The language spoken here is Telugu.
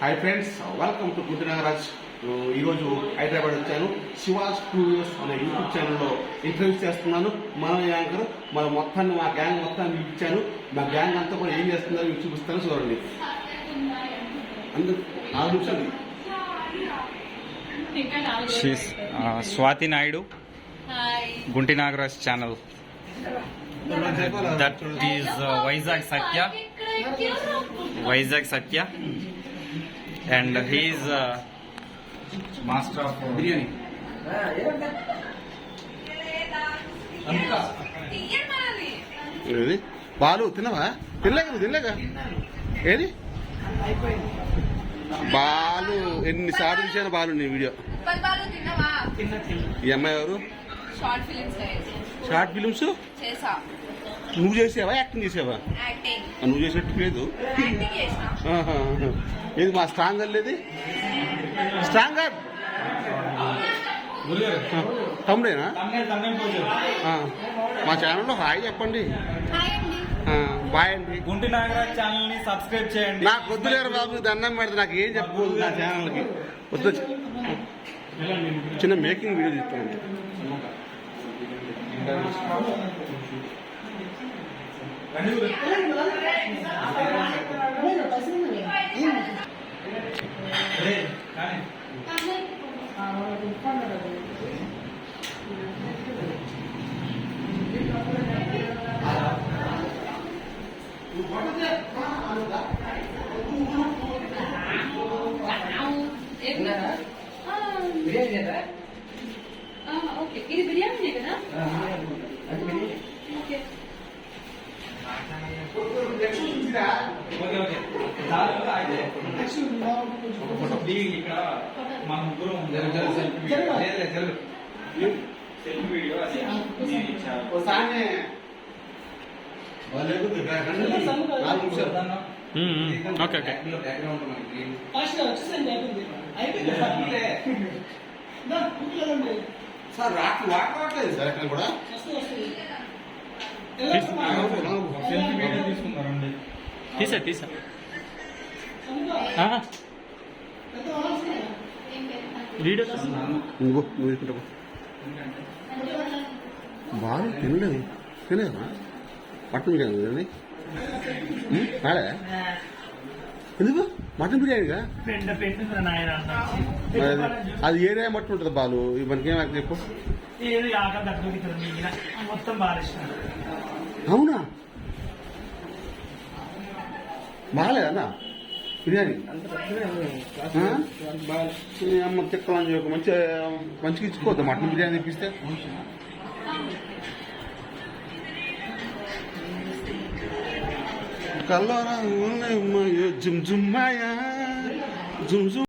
Hi friends, welcome to Gunti Nagaraj. ఈరోజు హైదరాబాద్ వచ్చాను. శివ స్టూడియోస్ అనే యూట్యూబ్ ఛానల్లో ఇంటర్వ్యూ చేస్తున్నాను. మన యాంకర్ మా గ్యాంగ్ మొత్తాన్ని ఇచ్చాను. మా గ్యాంగ్ అంతా కూడా ఏం చేస్తున్నారో మీకు చూపిస్తాను, చూడండి. అందరూ 4 నిమిషాలు. Swathi Naidu, Gunti Nagaraj channel. That is Vizag Satya, and he is master of biryani. ఏది బాలు తినవా? తినలేక ఏది బాలు ఎన్నిసార్లు చూసాను బాలు నీ వీడియో. ఈ అమ్మాయి ఎవరు? షార్ట్ ఫిలిమ్స్ నువ్వు చేసావా, యాక్టింగ్ చేసావా? నువ్వు చేసేట్టు లేదు. ఏది మా స్ట్రాంగ్ లేదు, స్ట్రాంగ్ తమ్ముడేనా? మా ఛానల్లో హాయ్ చెప్పండి. బాయ్ అండి. గుంటి నాగరాజ్ ఛానల్ ని సబ్స్క్రైబ్ చేయండి. నాకు వద్దులేరు బాబు, దండం పెడితే నాకు ఏం చెప్పకూడదు. నా ఛానల్కి వద్దు. చిన్న మేకింగ్ వీడియో తీస్తాను. ఓకే, ఇది బిర్యానీ కదా? ఓకే. మన ముగ్గురు సెల్ఫీ వీడియో ఓకే సార్ వాడలేదు సార్ ఎక్కడ కూడా. సెల్ఫీ వీడియో తీసుకున్నారండి. తీసా వీడియో నువ్వు తీసుకుంటావు. బాగా తినలేదా? మటన్ బిర్యానీ రాలే? ఎందుకు మటన్ బిర్యానీగా? అది ఏరియా మటన్ ఉంటుంది బాలు. మనకేం చెప్పు. అవునా? బాగాలేదన్నా బిర్యానీ? అమ్మ తిక్కలని చెప్పి మంచిగా ఇచ్చుకోవద్దు. మటన్ బిర్యానీ తెప్పిస్తే కల్లోరా జుమ్ జుమ్మాయా జుమ్ జుమ్.